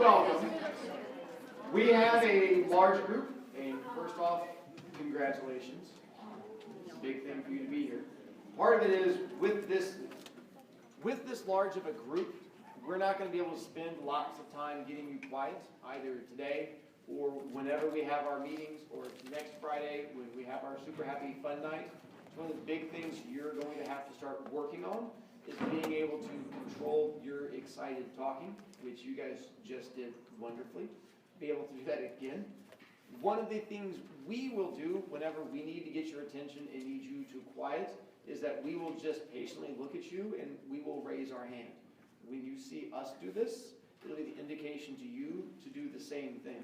welcome. We have a large group, and first off, congratulations. It's a big thing for you to be here. Part of it is, with this large of a group, we're not going to be able to spend lots of time getting you quiet, either today or whenever we have our meetings, or next Friday when we have our Super Happy Fun Night. It's one of the big things you're going to have to start working on, is being able to control your excited talking, which you guys just did wonderfully. Be able to do that again. One of the things we will do whenever we need to get your attention and need you to quiet is that we will just patiently look at you and we will raise our hand. When you see us do this, it'll be the indication to you to do the same thing.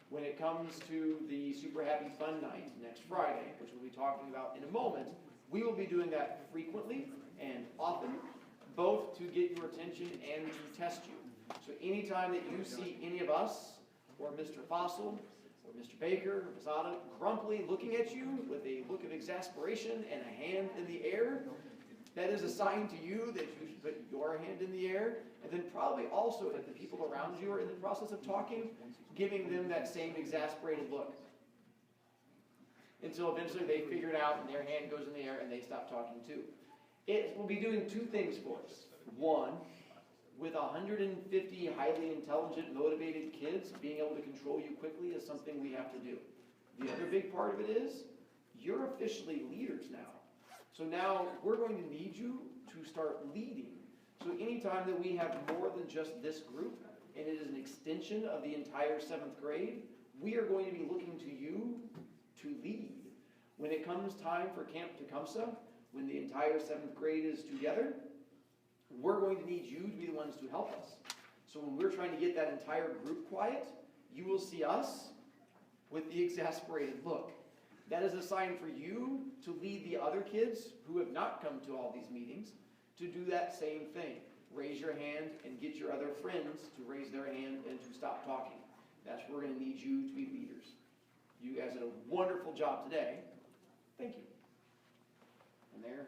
When it comes to the Super Happy Fun Night next Friday, which we'll be talking about in a moment, we will be doing that frequently and often, both to get your attention and to test you. So anytime that you see any of us, or Mr. Fossil, or Mr. Baker, or Ms. Otta, grumpily looking at you with a look of exasperation and a hand in the air, that is a sign to you that you should put your hand in the air, and then probably also, if the people around you are in the process of talking, giving them that same exasperated look. Until eventually they figure it out and their hand goes in the air and they stop talking too. It will be doing two things for us. One, with 150 highly intelligent, motivated kids, being able to control you quickly is something we have to do. The other big part of it is, you're officially leaders now. So now we're going to need you to start leading. So anytime that we have more than just this group, and it is an extension of the entire 7th grade, we are going to be looking to you to lead. When it comes time for Camp Tecumseh, when the entire 7th grade is together, we're going to need you to be the ones to help us. So when we're trying to get that entire group quiet, you will see us with the exasperated look. That is a sign for you to lead the other kids who have not come to all these meetings to do that same thing. Raise your hand and get your other friends to raise their hand and to stop talking. That's where we're going to need you to be leaders. You guys did a wonderful job today. Thank you. And there,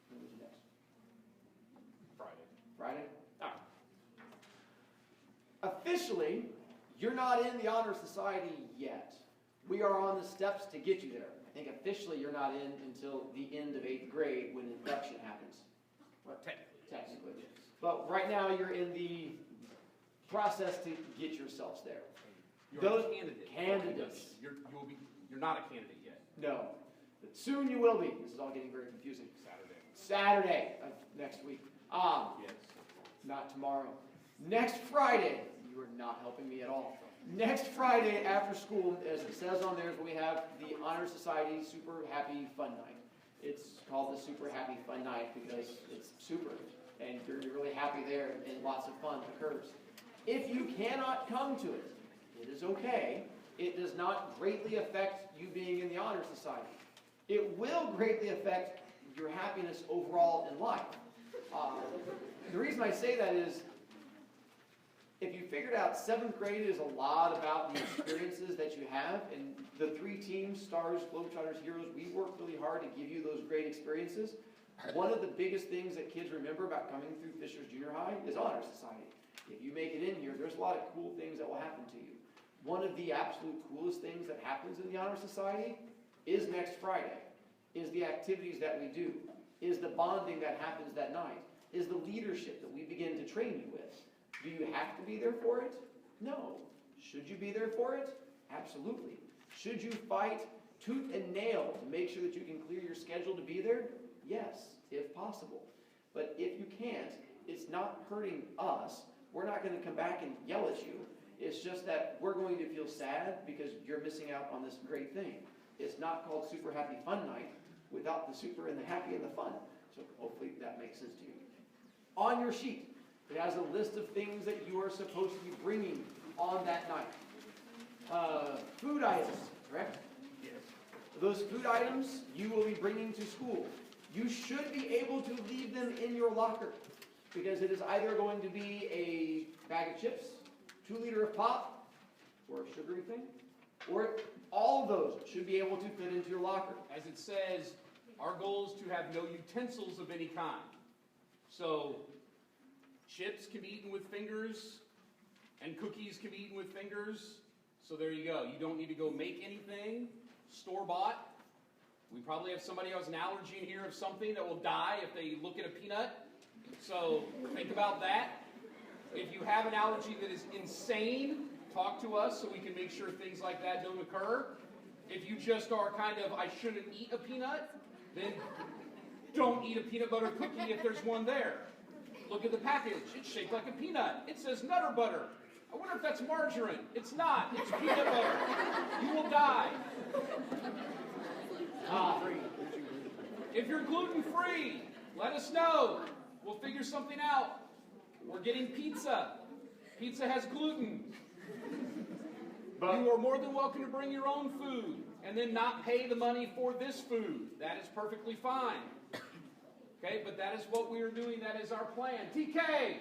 who was next? Friday? All right. Officially, you're not in the Honor Society yet. We are on the steps to get you there. I think officially you're not in until the end of 8th grade when induction happens. Well, technically. Yes. But right now you're in the process to get yourselves there. You're a candidate. Candidates. You're not a candidate yet. No. But soon you will be. This is all getting very confusing. Saturday of next week. Yes. Not tomorrow. Next Friday. You are not helping me at all. Next Friday after school, as it says on there, is when we have the Honor Society Super Happy Fun Night. It's called the Super Happy Fun Night because it's super, and you're really happy there, and lots of fun occurs. If you cannot come to it, it is okay. It does not greatly affect you being in the Honor Society. It will greatly affect your happiness overall in life. The reason I say that is, if you figured out 7th grade is a lot about the experiences that you have, and the 3 teams, Stars, Globetrotters, Heroes, we work really hard to give you those great experiences. One of the biggest things that kids remember about coming through Fisher's Junior High is Honor Society. If you make it in here, there's a lot of cool things that will happen to you. One of the absolute coolest things that happens in the Honor Society is next Friday, is the activities that we do, is the bonding that happens that night, is the leadership that we begin to train you with. Do you have to be there for it? No. Should you be there for it? Absolutely. Should you fight tooth and nail to make sure that you can clear your schedule to be there? Yes, if possible. But if you can't, it's not hurting us. We're not going to come back and yell at you. It's just that we're going to feel sad because you're missing out on this great thing. It's not called Super Happy Fun Night without the super and the happy and the fun. So hopefully that makes sense to you. On your sheet, it has a list of things that you are supposed to be bringing on that night. Food items, correct? Yes. Those food items you will be bringing to school. You should be able to leave them in your locker because it is either going to be a bag of chips, 2 liter of pop, or a sugary thing, or all of those should be able to fit into your locker. As it says, our goal is to have no utensils of any kind. So chips can be eaten with fingers, And cookies can be eaten with fingers. So there you go. You don't need to go make anything. Store-bought. We probably have somebody who has an allergy in here of something that will die if they look at a peanut. So think about that. If you have an allergy that is insane, talk to us so we can make sure things like that don't occur. If you just are kind of, I shouldn't eat a peanut, then don't eat a peanut butter cookie if there's one there. Look at the package. It's shaped like a peanut. It says Nutter Butter. I wonder if that's margarine. It's not. It's peanut butter. You will die. If you're gluten-free, let us know. We'll figure something out. We're getting pizza. Pizza has gluten. You are more than welcome to bring your own food and then not pay the money for this food. That is perfectly fine. Okay, but that is what we are doing. That is our plan. TK!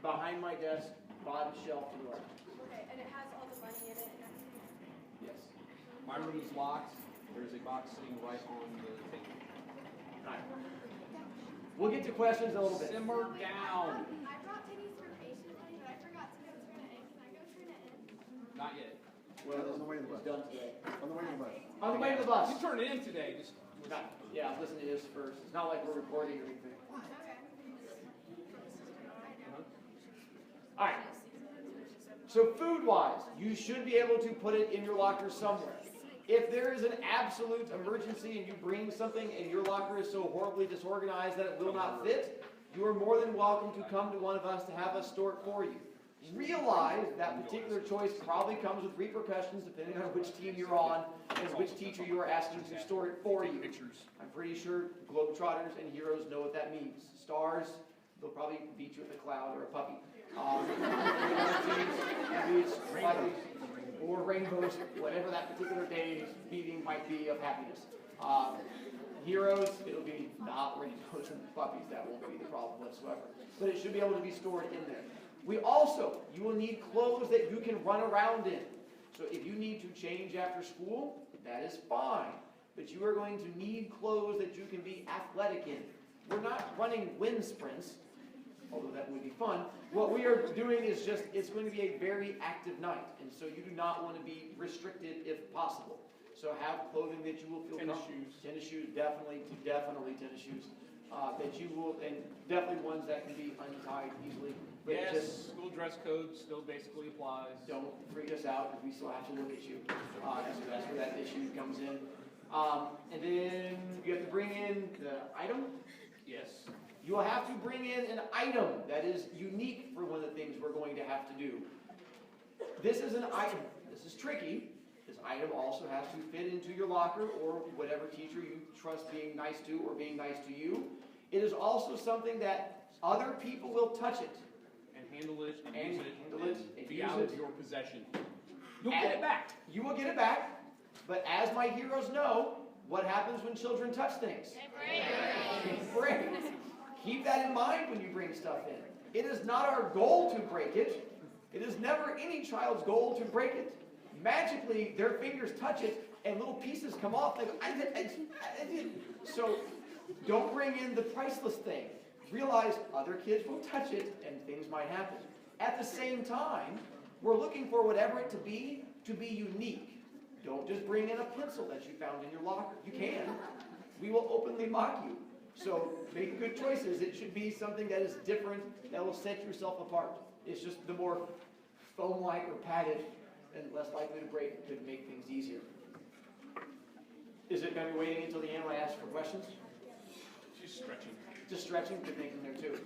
Behind my desk, bottom shelf to the left. Okay, and it has all the money in it and everything? Yes. My room is locked. There's a box sitting right on the table. All right. We'll get to questions a little bit. Simmer down. I brought pennies for patient money, but I forgot to go turn it in. Can I go turn it in? Not yet. Well, On the way to the it's bus. done today. On the way to the bus. On the way to the bus. You turn it in today. Just Yeah, listen to this first. It's not like we're recording or anything. Okay. All right. So food-wise, you should be able to put it in your locker somewhere. If there is an absolute emergency and you bring something and your locker is so horribly disorganized that it will not fit, you are more than welcome to come to one of us to have us store it for you. Realize that particular choice probably comes with repercussions depending on which team you're on and which teacher you are asking to store it for you. I'm pretty sure Globetrotters and Heroes know what that means. Stars, they'll probably beat you with a cloud or a puppy. Or rainbows, whatever that particular day's meeting might be of happiness. Heroes, it'll be not rainbows and puppies. That won't be the problem whatsoever. But it should be able to be stored in there. You will need clothes that you can run around in. So if you need to change after school, that is fine. But you are going to need clothes that you can be athletic in. We're not running wind sprints, although that would be fun. What we are doing is just, it's going to be a very active night. And so you do not want to be restricted if possible. So have clothing that you will feel comfortable. Tennis shoes, definitely tennis shoes. That you will, and definitely ones that can be untied easily. But yes, just school dress code still basically applies. don't freak us out because we still have to look at you. That's where that issue comes in. And then you have to bring in the item. Yes. You will have to bring in an item that is unique for one of the things we're going to have to do. This is an item. This is tricky. This item also has to fit into your locker or whatever teacher you trust being nice to or being nice to you. It is also something that other people will touch it. And handle it and use it handle it and and be use out it. of your possession. You'll get it back. You will get it back. But as my heroes know, what happens when children touch things? It breaks. Keep that in mind when you bring stuff in. It is not our goal to break it. It is never any child's goal to break it. Magically, their fingers touch it and little pieces come off. So don't bring in the priceless thing. Realize other kids will touch it and things might happen. At the same time, we're looking for whatever it to be unique. Don't just bring in a pencil that you found in your locker. You can. We will openly mock you. So make good choices. It should be something that is different, that will set yourself apart. It's just the more foam-like or padded and less likely to break could make things easier. Is it going to be waiting until the end when I ask for questions? She's stretching. Just stretching, good thinking there too.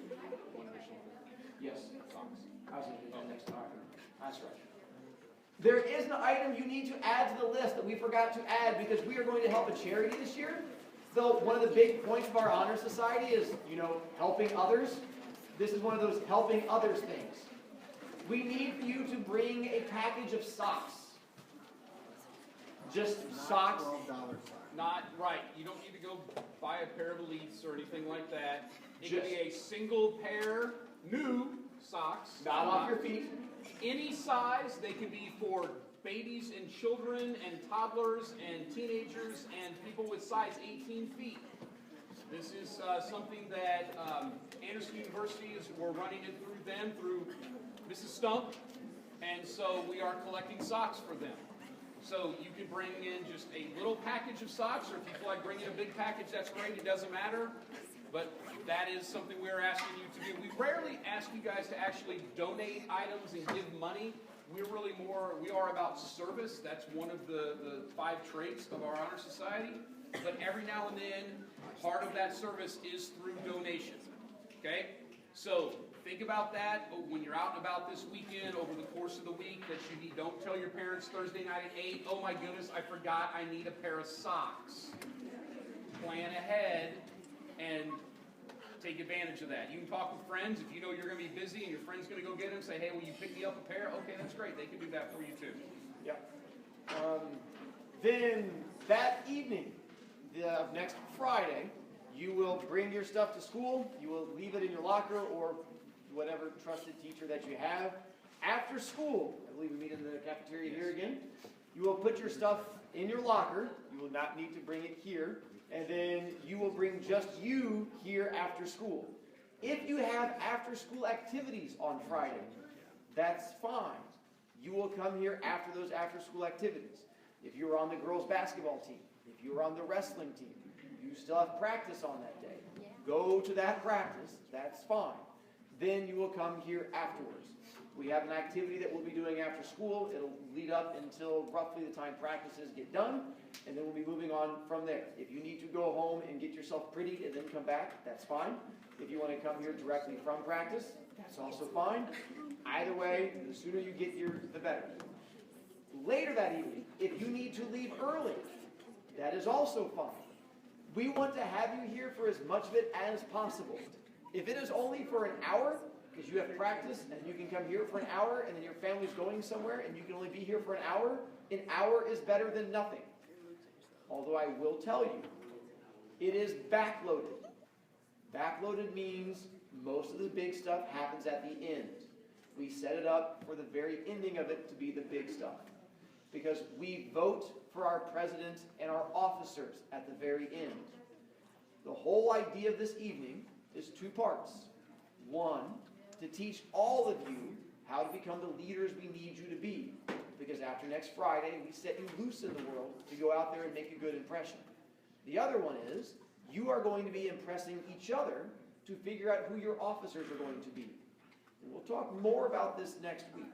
One additional thing. Yes. Socks. I was going to do that next time. I stretch. There is an item you need to add to the list that we forgot to add because we are going to help a charity this year. So one of the big points of our honor society is, helping others. This is one of those helping others things. We need for you to bring a package of socks. Just socks. $12 socks. Not right. You don't need to go buy a pair of Elites or anything like that. It Just- can be a single pair, new socks. Not off your feet. Any size. They can be for babies and children and toddlers and teenagers and people with size 18 feet. This is something that Anderson University we're running it through them, through Mrs. Stump, and so we are collecting socks for them. So you can bring in just a little package of socks, or if you feel like bringing a big package, that's great, it doesn't matter. But that is something we're asking you to do. We rarely ask you guys to actually donate items and give money. We are about service. That's one of the 5 traits of our honor society. But every now and then, part of that service is through donation. Okay? So think about that when you're out and about this weekend, over the course of the week, that you need. Don't tell your parents Thursday night at 8, oh my goodness, I forgot I need a pair of socks. Plan ahead and take advantage of that. You can talk with friends. If you know you're going to be busy and your friend's going to go get them, say, hey, will you pick me up a pair? Okay, that's great. They can do that for you too. Yeah. Then that evening, next Friday, you will bring your stuff to school. You will leave it in your locker or whatever trusted teacher that you have. After school, I believe we meet in the cafeteria here again. You will put your stuff in your locker. You will not need to bring it here. And then you will bring just you here after school. If you have after-school activities on Friday, that's fine. You will come here after those after-school activities. If you're on the girls' basketball team, if you're on the wrestling team, you still have practice on that day. Go to that practice. That's fine. Then you will come here afterwards. We have an activity that we'll be doing after school. It'll lead up until roughly the time practices get done, and then we'll be moving on from there. If you need to go home and get yourself prettied and then come back, that's fine. If you want to come here directly from practice, that's also fine. Either way, the sooner you get here, the better. Later that evening, if you need to leave early, that is also fine. We want to have you here for as much of it as possible. If it is only for an hour, because you have practice and you can come here for an hour and then your family's going somewhere and you can only be here for an hour is better than nothing. Although I will tell you, it is backloaded. Backloaded means most of the big stuff happens at the end. We set it up for the very ending of it to be the big stuff. Because we vote for our president and our officers at the very end. The whole idea of this evening is 2 parts. 1, to teach all of you how to become the leaders we need you to be. Because after next Friday, we set you loose in the world to go out there and make a good impression. The other one is, you are going to be impressing each other to figure out who your officers are going to be. And we'll talk more about this next week.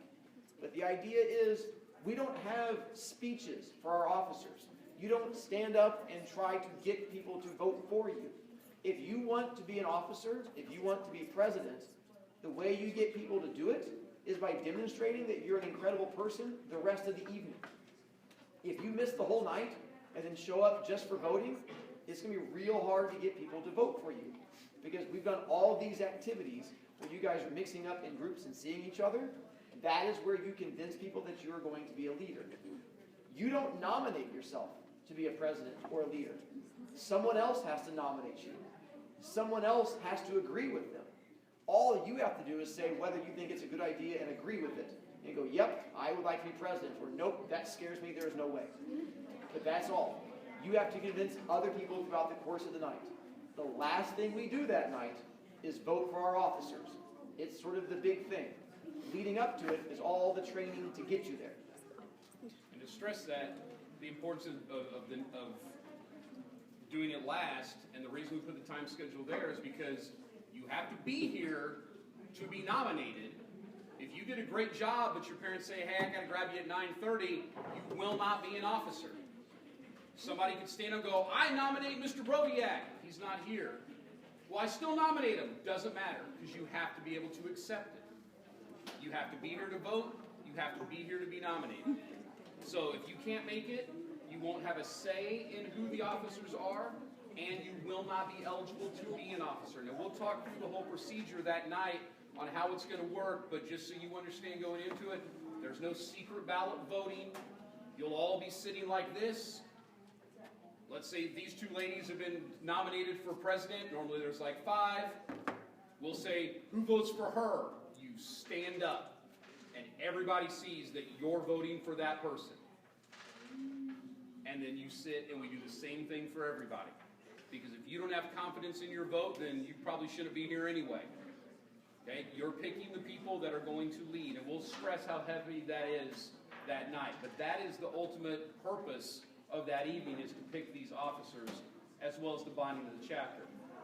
But the idea is, we don't have speeches for our officers. You don't stand up and try to get people to vote for you. If you want to be an officer, if you want to be president, the way you get people to do it is by demonstrating that you're an incredible person the rest of the evening. If you miss the whole night and then show up just for voting, it's going to be real hard to get people to vote for you. Because we've done all these activities where you guys are mixing up in groups and seeing each other. That is where you convince people that you are going to be a leader. You don't nominate yourself to be a president or a leader. Someone else has to nominate you. Someone else has to agree with them. All you have to do is say whether you think it's a good idea and agree with it. And go, yep, I would like to be president. Or nope, that scares me, there is no way. But that's all. You have to convince other people throughout the course of the night. The last thing we do that night is vote for our officers. It's sort of the big thing. Leading up to it is all the training to get you there. And to stress that, the importance of doing it last, and the reason we put the time schedule there is because you have to be here to be nominated. If you did a great job, but your parents say, hey, I got to grab you at 9:30, you will not be an officer. Somebody could stand up and go, I nominate Mr. Brodiak. He's not here. Well, I still nominate him. Doesn't matter, because you have to be able to accept it. You have to be here to vote. You have to be here to be nominated. So if you can't make it, you won't have a say in who the officers are, and you will not be eligible to be an officer. Now, we'll talk through the whole procedure that night on how it's going to work, but just so you understand going into it, there's no secret ballot voting. You'll all be sitting like this. Let's say these 2 ladies have been nominated for president. Normally there's like 5. We'll say, who votes for her? You stand up, and everybody sees that you're voting for that person. And then you sit, and we do the same thing for everybody. Because if you don't have confidence in your vote, then you probably shouldn't be here anyway. Okay? You're picking the people that are going to lead, and we'll stress how heavy that is that night. But that is the ultimate purpose of that evening, is to pick these officers, as well as the bonding of the chapter.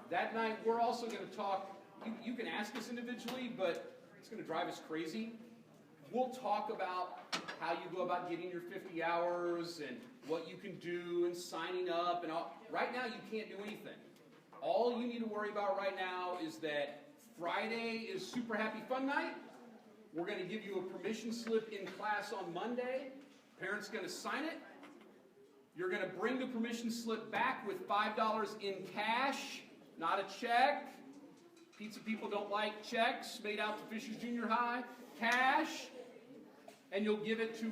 That night, we're also going to talk, you can ask us individually, but it's going to drive us crazy. We'll talk about how you go about getting your 50 hours and what you can do and signing up and all. Right now, you can't do anything. All you need to worry about right now is that Friday is Super Happy Fun Night. We're going to give you a permission slip in class on Monday. Parents going to sign it. You're going to bring the permission slip back with $5 in cash, not a check. Pizza people don't like checks made out to Fishers Junior High. Cash. And you'll give it to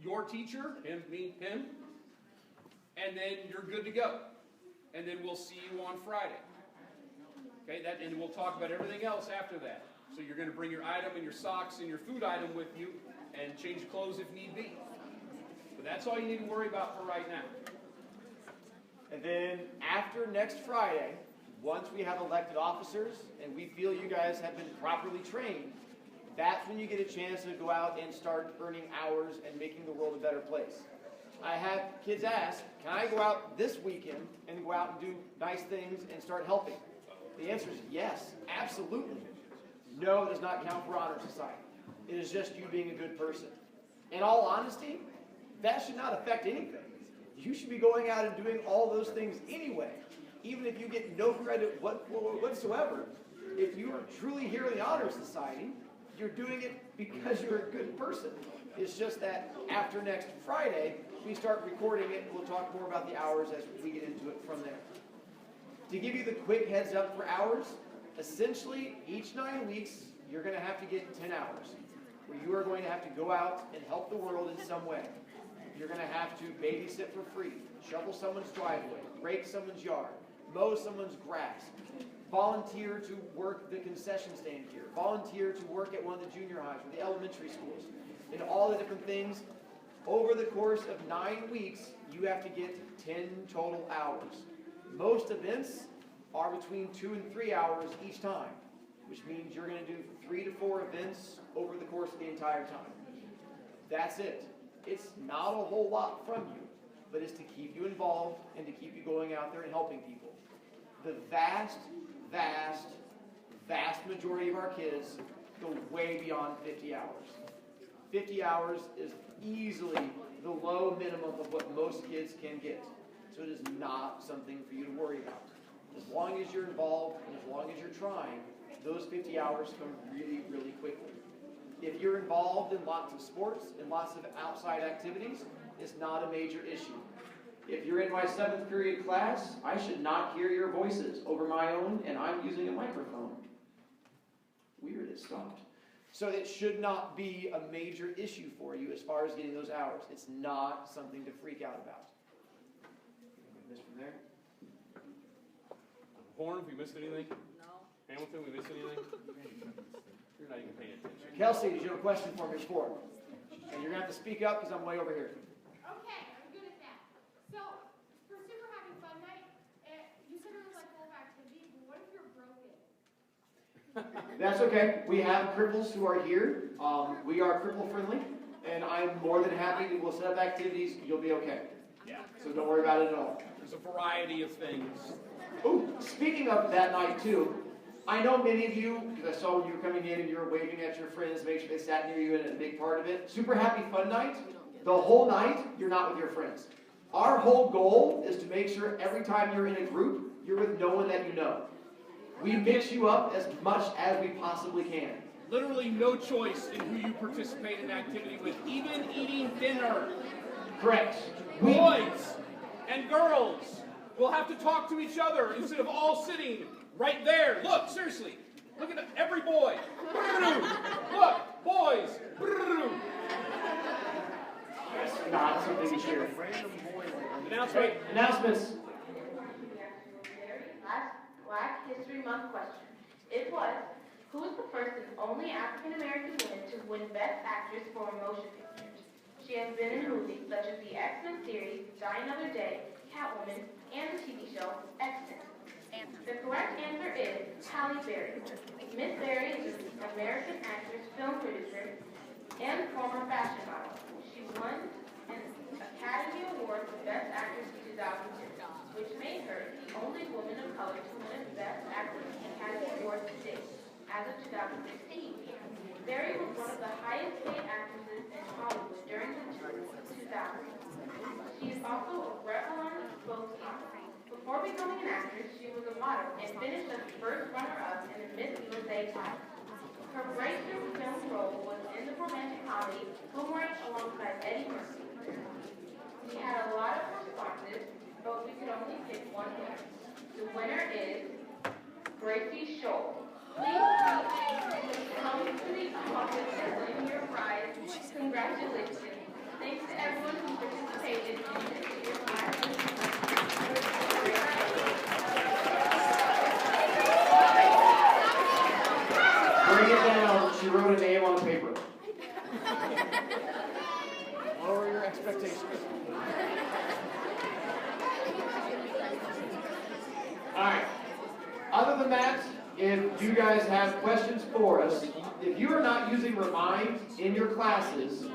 your teacher, him, and then you're good to go. And then we'll see you on Friday. Okay, and we'll talk about everything else after that. So you're going to bring your item and your socks and your food item with you and change clothes if need be. But that's all you need to worry about for right now. And then after next Friday, once we have elected officers and we feel you guys have been properly trained, that's when you get a chance to go out and start earning hours and making the world a better place. I have kids ask, can I go out this weekend and go out and do nice things and start helping? The answer is yes, absolutely. No, it does not count for Honor Society. It is just you being a good person. In all honesty, that should not affect anything. You should be going out and doing all those things anyway, even if you get no credit whatsoever. If you are truly here in the Honor Society, you're doing it because you're a good person. It's just that after next Friday, we start recording it, and we'll talk more about the hours as we get into it from there. To give you the quick heads up for hours, essentially each 9 weeks, you're going to have to get 10 hours, where you are going to have to go out and help the world in some way. You're going to have to babysit for free, shovel someone's driveway, rake someone's yard, mow someone's grass, volunteer to work the concession stand here, volunteer to work at one of the junior highs or the elementary schools, and all the different things. Over the course of 9 weeks, you have to get 10 total hours. Most events are between 2 and 3 hours each time, which means you're going to do 3 to 4 events over the course of the entire time. That's it. It's not a whole lot from you, but it's to keep you involved and to keep you going out there and helping people. The vast majority of our kids go way beyond 50 hours. 50 hours is easily the low minimum of what most kids can get. So it is not something for you to worry about. As long as you're involved and as long as you're trying, those 50 hours come really, really quickly. If you're involved in lots of sports and lots of outside activities, it's not a major issue. If you're in my 7th period class, I should not hear your voices over my own, and I'm using a microphone. Weird, it stopped. So it should not be a major issue for you as far as getting those hours. It's not something to freak out about. This from there. Horn, we missed anything? No. Hamilton, we missed anything? You're not even paying attention. Kelsey, did you have a question for me before? And you're going to have to speak up because I'm way over here. Okay, I'm good at that. So, for Super Happy Fun Night, you said it was like full of activities, but what if you're broken? That's okay. We have cripples who are here. We are cripple friendly, and I'm more than happy. We'll set up activities. You'll be okay. Yeah. So don't worry about it at all. There's a variety of things. Oh, speaking of that night too, I know many of you, because I saw when you were coming in and you were waving at your friends, make sure they sat near you and a big part of it. Super Happy Fun Night, the whole night, you're not with your friends. Our whole goal is to make sure every time you're in a group, you're with no one that you know. We mix you up as much as we possibly can. Literally no choice in who you participate in activity with, even eating dinner. Correct. Boys and girls will have to talk to each other instead of all sitting right there. Look, seriously. Look at every boy. Look, boys. That's not something to share. Announcement. Announcements. Last Black History Month question. It was, who is the first and only African American woman to win Best Actress for a Motion Picture? She has been in movies such as the X-Men series, Die Another Day, Catwoman, and the TV show X Miss Berry is an American actress, film producer, and former fashion model. She won an Academy Award for Best Actress in 2002, which made her the only woman of color to win a Best Actress Academy Award to date, as of 2016. Berry was one of the highest paid actresses in Hollywood during the 2000s. She is also a Revlon spokesperson. Before becoming an actress, she was a model and finished as the first runner-up in the Miss USA title. Her breakthrough film role was in the romantic comedy Boomerang alongside Eddie Murphy. We had a lot of responses, but we could only pick one winner. The winner is Gracie Scholl. Please come to the office and win your prize. Congratulations. Thanks to everyone who participated in this year's Bring it down. She wrote a name on the paper. Lower your expectations. All right. Other than that, if you guys have questions for us, if you are not using Remind in your classes,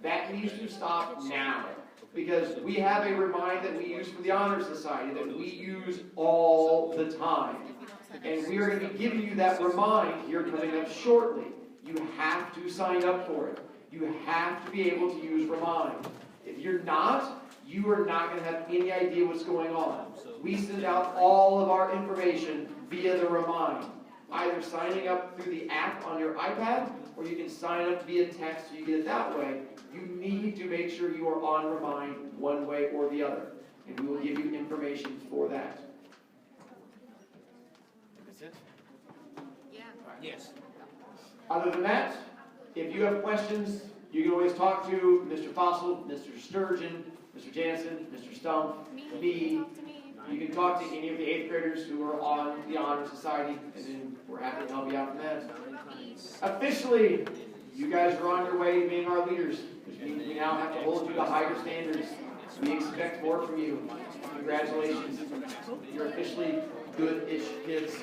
that needs to stop now. Because we have a Remind that we use for the Honor Society that we use all the time. And we are going to be giving you that Remind here coming up shortly. You have to sign up for it. You have to be able to use Remind. If you're not, you are not going to have any idea what's going on. We send out all of our information via the Remind. Either signing up through the app on your iPad, or you can sign up via text so you get it that way. You need to make sure you are on Remind one way or the other. And we will give you information for that. That's it? Yeah. Yes. Other than that, if you have questions, you can always talk to Mr. Fossil, Mr. Sturgeon, Mr. Jansen, Mr. Stump, me. You can talk to any of the 8th graders who are on the Honor Society, and then we're happy to help you out from that. Officially, you guys are on your way to being our leaders, which means we now have to hold you to higher standards. We expect more from you. Congratulations. You're officially good-ish kids.